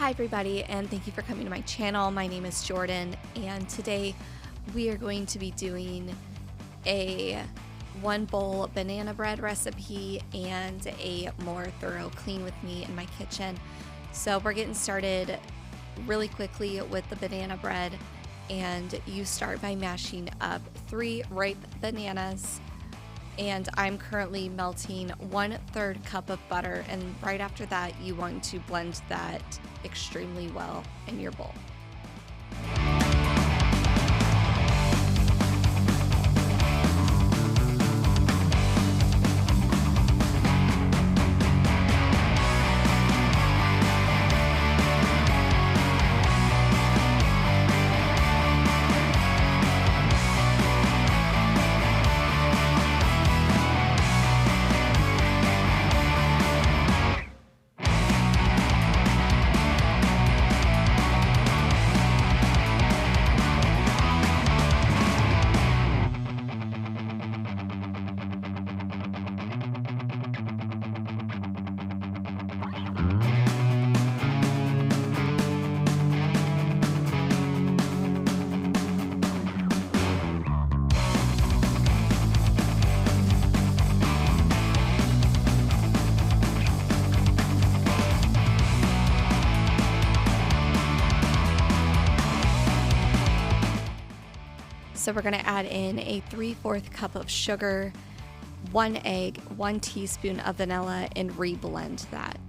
Hi everybody, and thank you for coming to my channel. My name is Jordan, and today we are going to be doing a 1-bowl banana bread recipe and a more thorough clean with me in my kitchen. So we're getting started really quickly with the banana bread, and you start by mashing up 3 ripe bananas. And I'm currently melting 1/3 cup of butter, and right after that you want to blend that extremely well in your bowl. So we're going to add in a 3/4 cup of sugar, 1 egg, 1 teaspoon of vanilla, and re-blend that.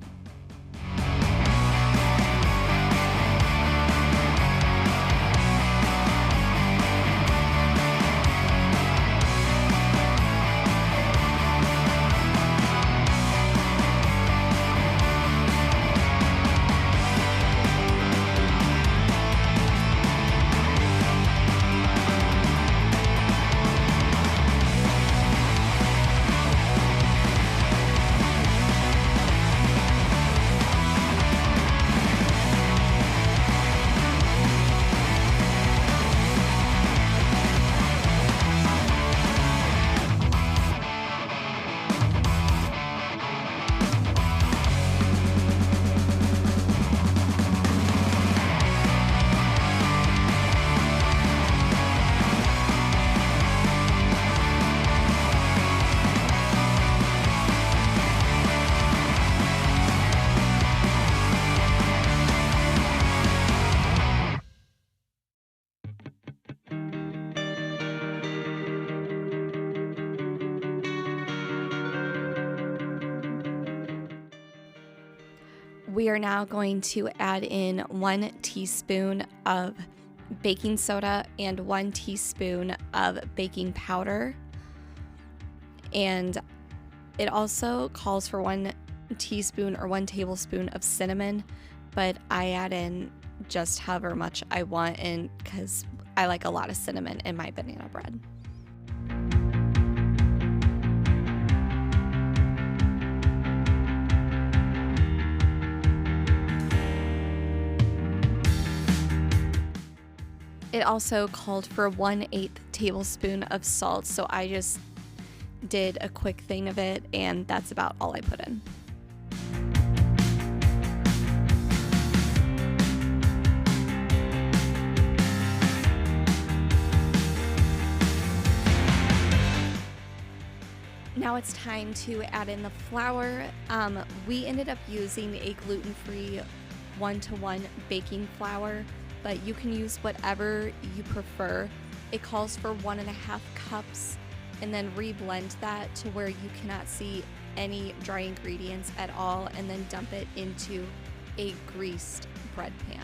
We are now going to add in 1 teaspoon of baking soda and 1 teaspoon of baking powder. And it also calls for 1 teaspoon or 1 tablespoon of cinnamon, but I add in just however much I want, and because I like a lot of cinnamon in my banana bread. It also called for 1/8 tablespoon of salt, so I just did a quick thing of it, and that's about all I put in. Now it's time to add in the flour. We ended up using a gluten-free 1-to-1 baking flour, but you can use whatever you prefer. It calls for 1.5 cups, and then re-blend that to where you cannot see any dry ingredients at all, and then dump it into a greased bread pan.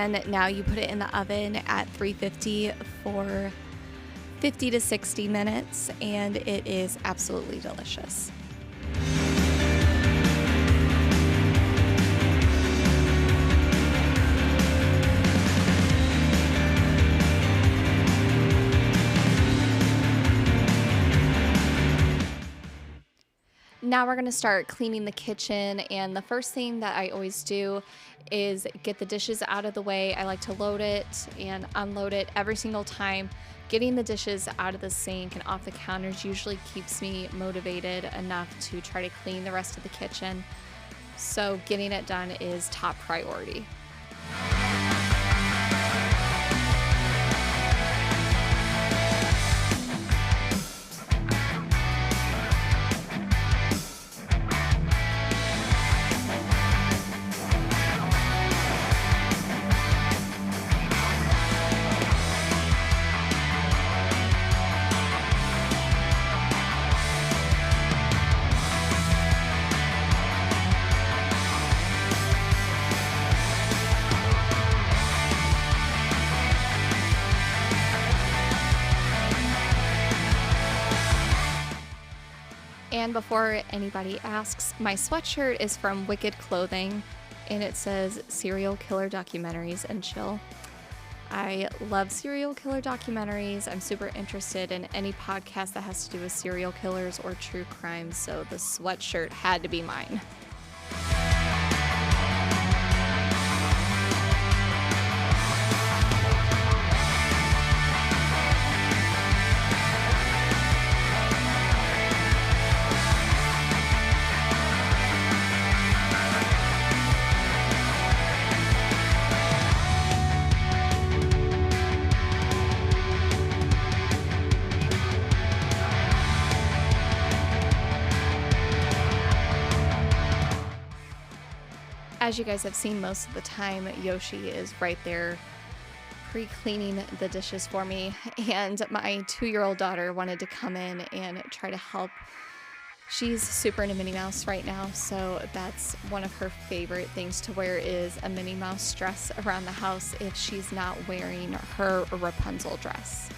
And now you put it in the oven at 350 for 50 to 60 minutes, and it is absolutely delicious. Now we're going to start cleaning the kitchen, and the first thing that I always do is get the dishes out of the way. I like to load it and unload it every single time. Getting the dishes out of the sink and off the counters usually keeps me motivated enough to try to clean the rest of the kitchen. So getting it done is top priority. And before anybody asks, my sweatshirt is from Wicked Clothing, and it says Serial Killer Documentaries and Chill. I love serial killer documentaries. I'm super interested in any podcast that has to do with serial killers or true crime, so the sweatshirt had to be mine. As you guys have seen most of the time, Yoshi is right there pre-cleaning the dishes for me, and my 2-year-old daughter wanted to come in and try to help. She's super into Minnie Mouse right now, so that's one of her favorite things to wear is a Minnie Mouse dress around the house if she's not wearing her Rapunzel dress.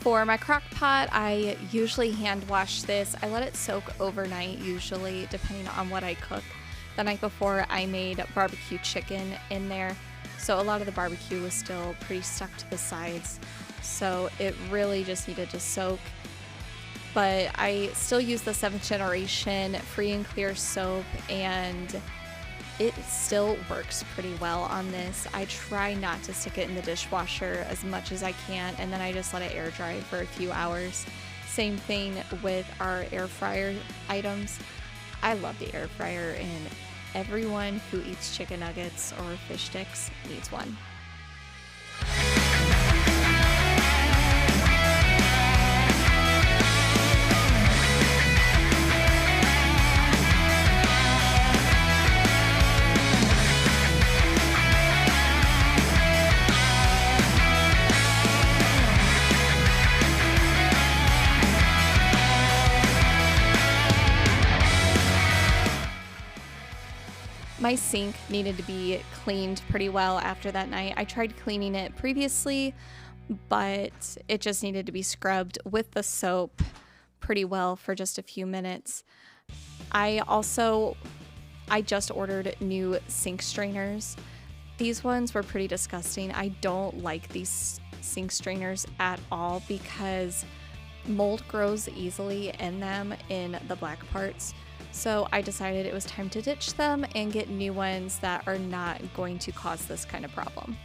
For my crock pot, I usually hand wash this. I let it soak overnight usually, depending on what I cook. The night before, I made barbecue chicken in there, so a lot of the barbecue was still pretty stuck to the sides, so it really just needed to soak. But I still use the 7th generation free and clear soap, and it still works pretty well on this. I try not to stick it in the dishwasher as much as I can, and then I just let it air dry for a few hours. Same thing with our air fryer items. I love the air fryer, and everyone who eats chicken nuggets or fish sticks needs one. My sink needed to be cleaned pretty well after that night. I tried cleaning it previously, but it just needed to be scrubbed with the soap pretty well for just a few minutes. I just ordered new sink strainers. These ones were pretty disgusting. I don't like these sink strainers at all because mold grows easily in them in the black parts. So I decided it was time to ditch them and get new ones that are not going to cause this kind of problem.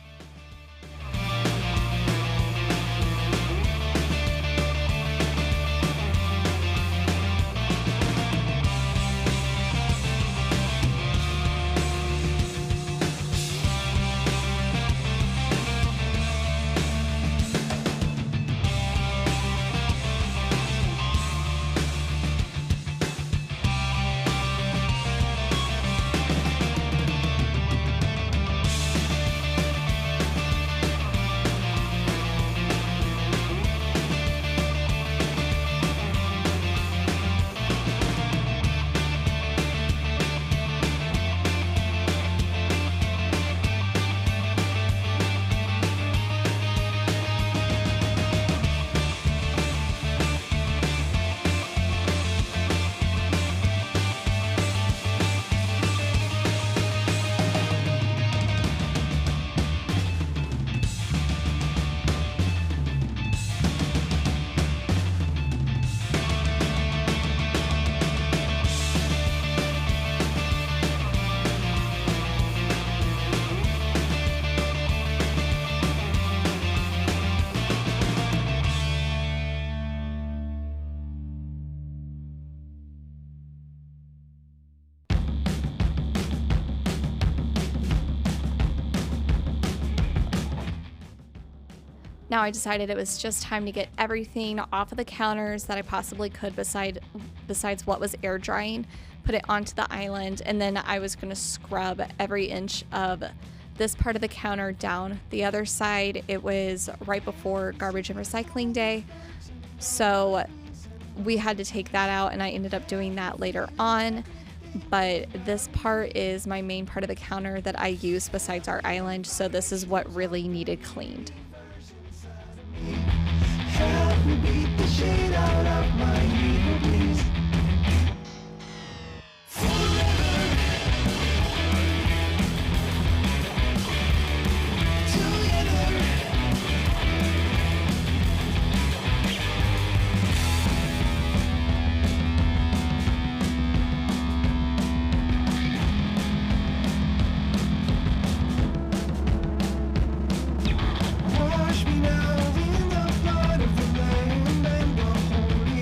Now I decided it was just time to get everything off of the counters that I possibly could besides what was air drying, put it onto the island, and then I was going to scrub every inch of this part of the counter down. The other side, it was right before garbage and recycling day, so we had to take that out, and I ended up doing that later on. But this part is my main part of the counter that I use besides our island, so this is what really needed cleaned. Help me beat the shit out of my ego, please. Wash me now in the blood of the Lamb and the Holy.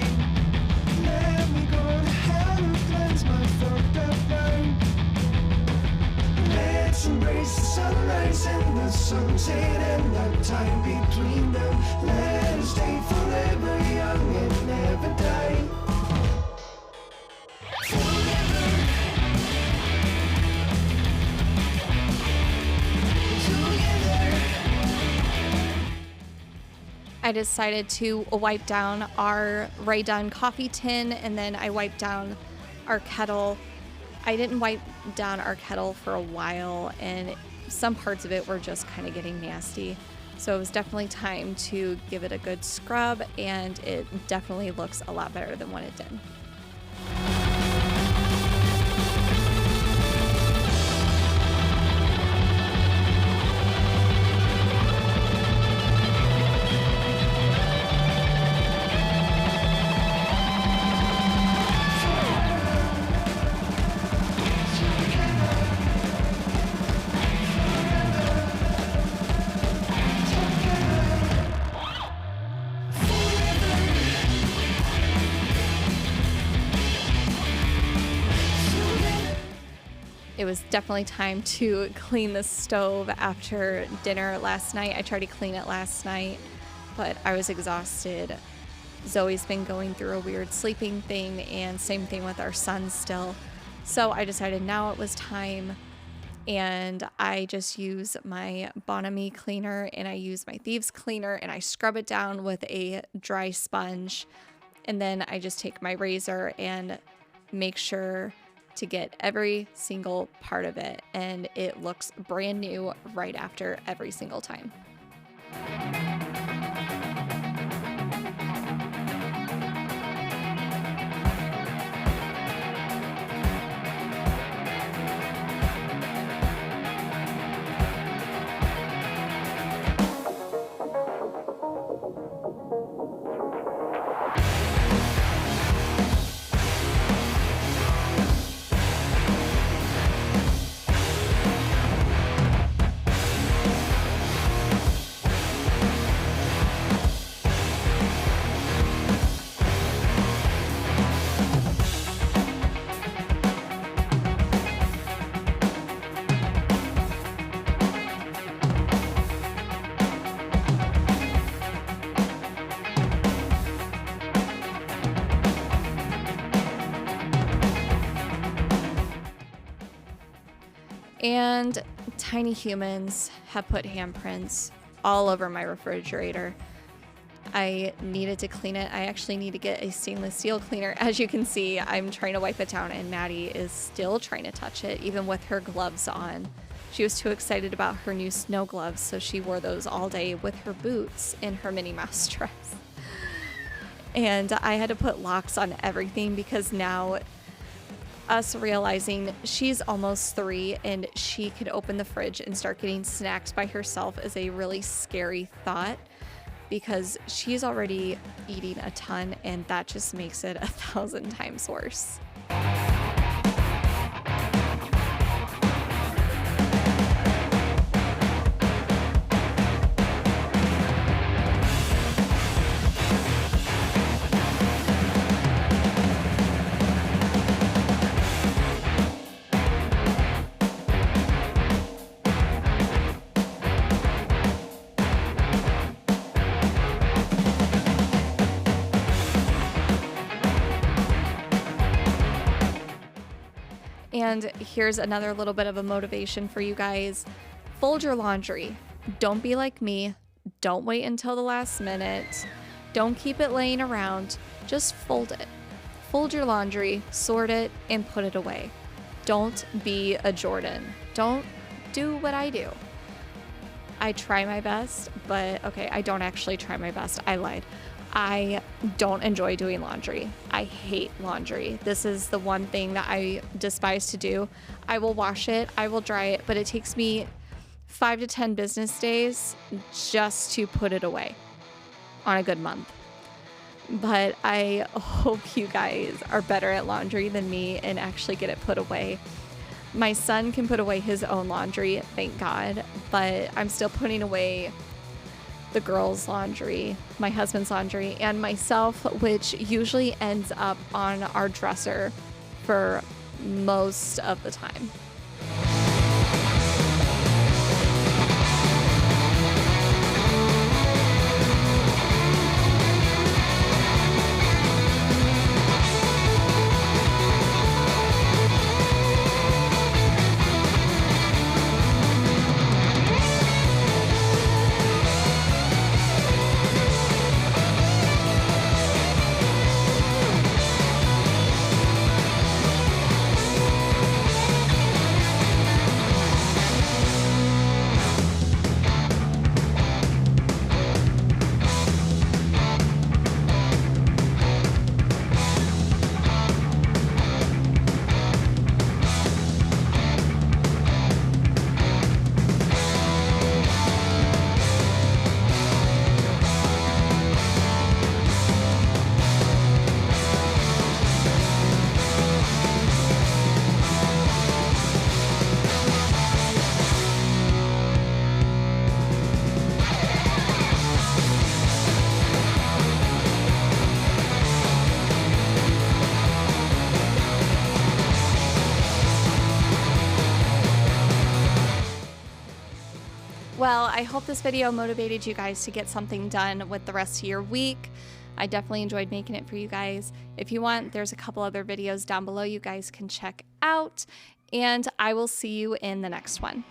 Let me go to hell and cleanse my fucked up mind. Let's embrace the sunrise and the sunset and the time between them. Let us stay forever young and never die. I decided to wipe down our Raydon coffee tin, and then I wiped down our kettle. I didn't wipe down our kettle for a while, and some parts of it were just kind of getting nasty. So it was definitely time to give it a good scrub, and it definitely looks a lot better than what it did. It was definitely time to clean the stove after dinner last night. I tried to clean it last night, but I was exhausted. Zoe's been going through a weird sleeping thing, and same thing with our son still. So I decided now it was time, and I just use my Bonami cleaner and I use my Thieves cleaner and I scrub it down with a dry sponge. And then I just take my razor and make sure to get every single part of it, and it looks brand new right after every single time. And tiny humans have put handprints all over my refrigerator. I needed to clean it. I actually need to get a stainless steel cleaner. As you can see, I'm trying to wipe it down and Maddie is still trying to touch it, even with her gloves on. She was too excited about her new snow gloves, so she wore those all day with her boots in her Minnie Mouse dress. And I had to put locks on everything because now us realizing she's almost 3 and she could open the fridge and start getting snacks by herself is a really scary thought, because she's already eating a ton and that just makes it 1,000 times worse. And here's another little bit of a motivation for you guys. Fold your laundry. Don't be like me. Don't wait until the last minute. Don't keep it laying around. Just fold it. Fold your laundry, sort it, and put it away. Don't be a Jordan. Don't do what I do. I try my best, but okay, I don't actually try my best. I lied. I don't enjoy doing laundry. I hate laundry. This is the one thing that I despise to do. I will wash it, I will dry it, but it takes me 5 to 10 business days just to put it away on a good month. But I hope you guys are better at laundry than me and actually get it put away. My son can put away his own laundry, thank God, but I'm still putting away the girls' laundry, my husband's laundry, and myself, which usually ends up on our dresser for most of the time. Well, I hope this video motivated you guys to get something done with the rest of your week. I definitely enjoyed making it for you guys. If you want, there's a couple other videos down below you guys can check out, and I will see you in the next one.